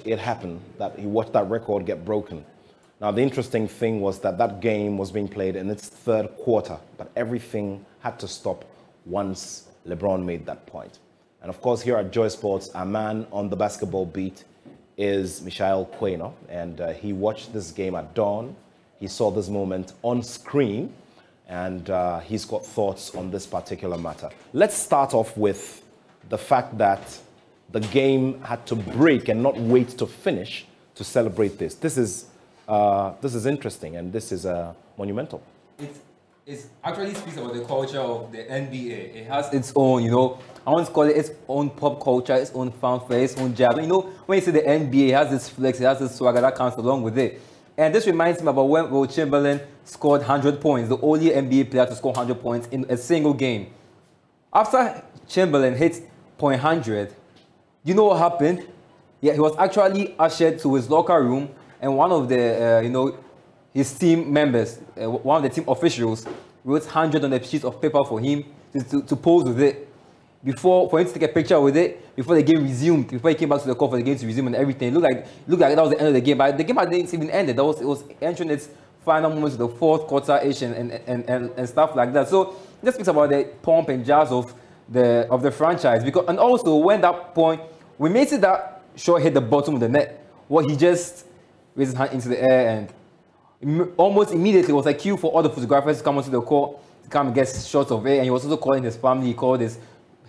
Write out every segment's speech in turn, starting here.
watched it happen, that he watched that record get broken. Now, the interesting thing was that that game was being played in its third quarter, but everything had to stop once LeBron made that point. And of course, here at Joy Sports, our man on the basketball beat is Michael Quaino, and he watched this game at dawn. He saw this moment on screen, and he's got thoughts on this particular matter. Let's start off with the fact that the game had to break and not wait to finish to celebrate this. This is interesting, and this is monumental. It actually speaks about the culture of the NBA. It has its own, I want to call it its own pop culture, its own fanfare, its own jazz. When you see the NBA, it has this flex, it has this swagger that comes along with it. And this reminds me about when Will Chamberlain scored 100 points, the only NBA player to score 100 points in a single game. After Chamberlain hit .100, you know what happened? Yeah, he was actually ushered to his locker room, and one of the, his team members, one of the team officials, wrote 100 on a sheet of paper for him to pose with it. For him to take a picture with it, before the game resumed, before he came back to the court for the game to resume and everything. It looked like that was the end of the game, but the game hadn't even ended. It was entering its final moments of the fourth quarter-ish and stuff like that. So it just speaks about the pomp and jazz of the franchise. And also, when that point, we made it that shot hit the bottom of the net, where he just raised his hand into the air, and almost immediately it was a cue for all the photographers to come onto the court to come and get shots of it. And he was also calling his family. He called his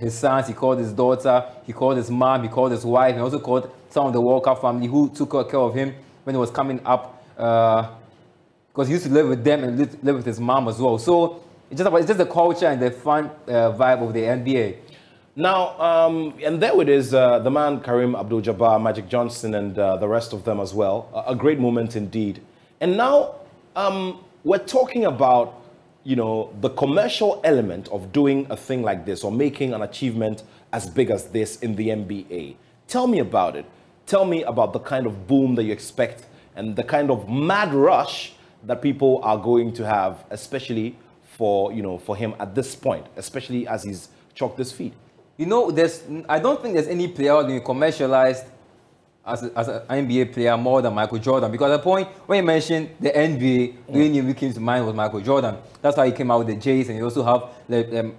sons, he called his daughter, he called his mom, he called his wife, and he also called some of the Walker family who took care of him when he was coming up, because he used to live with them and live with his mom as well. So it's just the culture and the fun vibe of the NBA. Now, and there it is, the man Kareem Abdul-Jabbar, Magic Johnson, and the rest of them as well. A great moment indeed. And now we're talking about, the commercial element of doing a thing like this or making an achievement as big as this in the NBA. Tell me about it. Tell me about the kind of boom that you expect and the kind of mad rush that people are going to have, especially for him at this point, especially as he's chalked his feet. I don't think there's any player being commercialized as an NBA player more than Michael Jordan, because at the point when you mentioned the NBA, the only name that came to mind was Michael Jordan. That's how he came out with the Jays, and you also have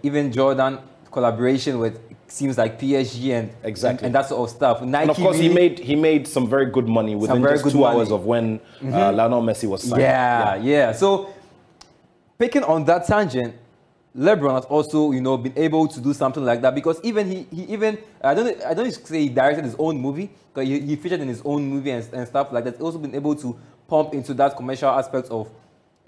even Jordan collaboration with seems like PSG and that sort of stuff. Nike, and of course, really, he made some very good money within just 2 hours of when Lionel Messi was signed. Yeah. So picking on that tangent, LeBron has also, been able to do something like that, because even he even I don't say he directed his own movie, because he featured in his own movie and stuff like that. He's also been able to pump into that commercial aspect of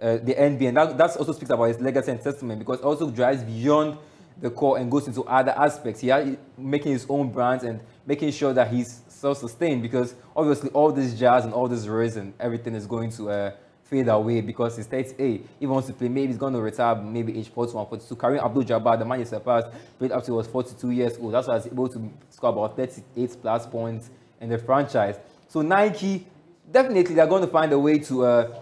the NBA, and that also speaks about his legacy and testament, because it also drives beyond the core and goes into other aspects. He is making his own brands and making sure that he's self-sustained, because obviously all this jazz and all this race and everything is going to fade away, because he states, hey, he wants to play, maybe he's going to retire, maybe age 41, 42. Kareem Abdul-Jabbar, the man he surpassed, played up to he was 42 years old. That's why he was able to score about 38 plus points in the franchise. So Nike, definitely they're going to find a way to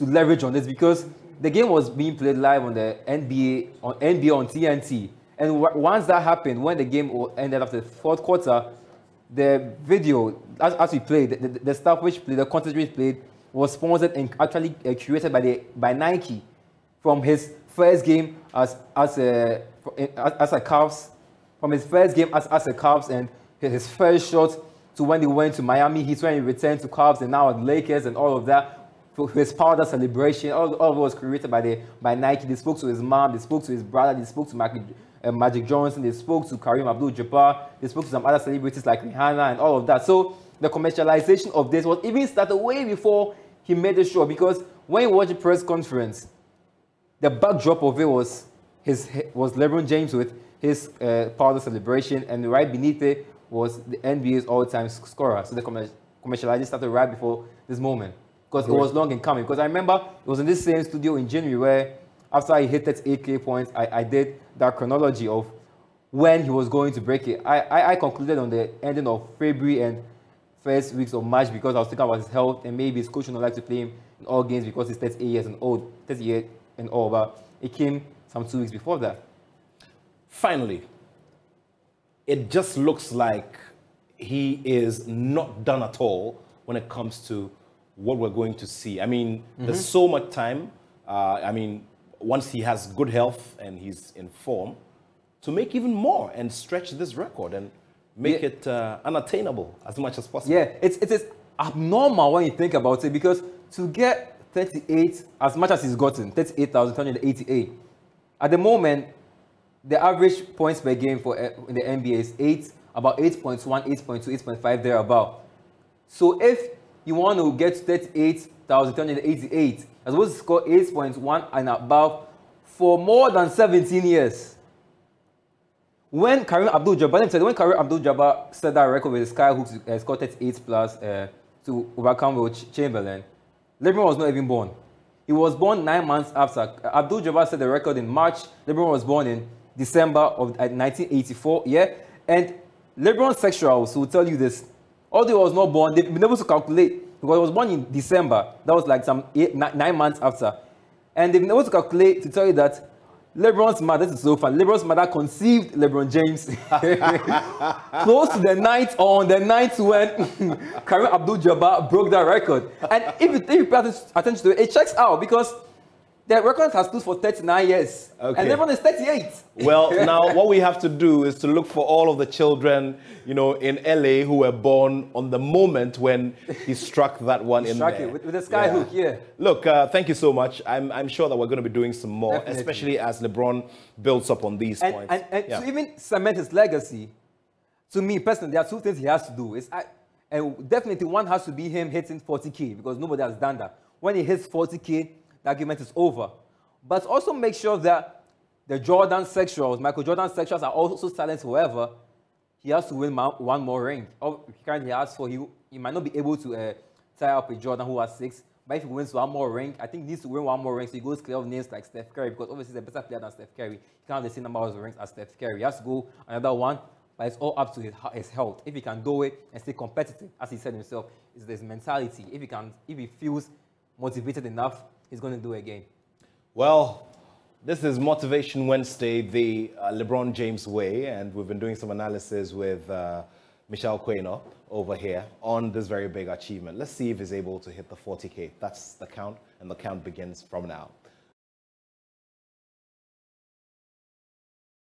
leverage on this, because the game was being played live on the NBA on TNT. And once that happened, when the game ended after the fourth quarter, the video, as we played, the stuff which played, the content which played, was sponsored and actually curated by Nike, from his first game as a Cavs, from his first game as a Cavs, and his first shot to when he went to Miami Heat, when he returned to Cavs, and now at Lakers and all of that. For his powder celebration, all of it was created by Nike. They spoke to his mom, they spoke to his brother, they spoke to Magic Johnson, they spoke to Kareem Abdul-Jabbar, they spoke to some other celebrities like Rihanna and all of that. So the commercialization of this was even started way before he made the show, because when you watch the press conference, the backdrop of it was LeBron James with his powder celebration, and right beneath it was the NBA's all-time scorer. So the commercialization started right before this moment, because it was long in coming. Because I remember it was in this same studio in January where, after he hit that 8K points, I did that chronology of when he was going to break it. I concluded on the ending of February and first weeks of March, because I was thinking about his health, and maybe his coach would not like to play him in all games because he's 38 years and old, 38 and all. But it came some 2 weeks before that. Finally, it just looks like he is not done at all when it comes to what we're going to see. I mean, there's so much time. I mean, once he has good health and he's in form, to make even more and stretch this record and make it unattainable as much as possible. Yeah, it is abnormal when you think about it, because to get 38, as much as he's gotten, 38,288, at the moment, the average points per game for in the NBA is about 8.1, 8.2, 8.5, thereabout. So if you want to get 38,288, you're supposed to score 8.1 and above for more than 17 years. When Kareem Abdul-Jabbar set that record with the Skyhooks, scored 38 plus to overcome Will Chamberlain, LeBron was not even born. He was born 9 months after. Abdul-Jabbar set the record in March. LeBron was born in December of 1984. Yeah, and LeBron sexuals will tell you this. Although he was not born, they've been able to calculate, because he was born in December. That was like some 9 months after, and they've been able to calculate to tell you that LeBron's mother, this is so fun, LeBron's mother conceived LeBron James close to the night, or on the night when Kareem Abdul-Jabbar broke that record. And if you pay attention to it, it checks out, because the record has stood for 39 years. Okay. And LeBron is 38. Well, now what we have to do is to look for all of the children, you know, in LA who were born on the moment when he struck that one in there. With the skyhook, yeah. Look, thank you so much. I'm sure that we're going to be doing some more, definitely, especially as LeBron builds up on these points. And to even cement his legacy, to me personally, there are two things he has to do. And definitely one has to be him hitting 40K, because nobody has done that. When he hits 40K, the argument is over. But also make sure that the Jordan sexuals, Michael Jordan sexuals, are also silenced. However, he has to win one more ring. Currently, he has 4. He might not be able to tie up with Jordan, who has 6. But if he wins one more ring, I think he needs to win one more ring. So he goes clear of names like Steph Curry, because obviously he's a better player than Steph Curry. He can't have the same number of rings as Steph Curry. He has to go another one, but it's all up to his health. If he can do it and stay competitive, as he said himself, it's his mentality. If he feels motivated enough, he's going to do it again. Well, this is Motivation Wednesday, the LeBron James way, and we've been doing some analysis with Michelle Quaino over here on this very big achievement. Let's see if he's able to hit the 40K. That's the count, and the count begins from now.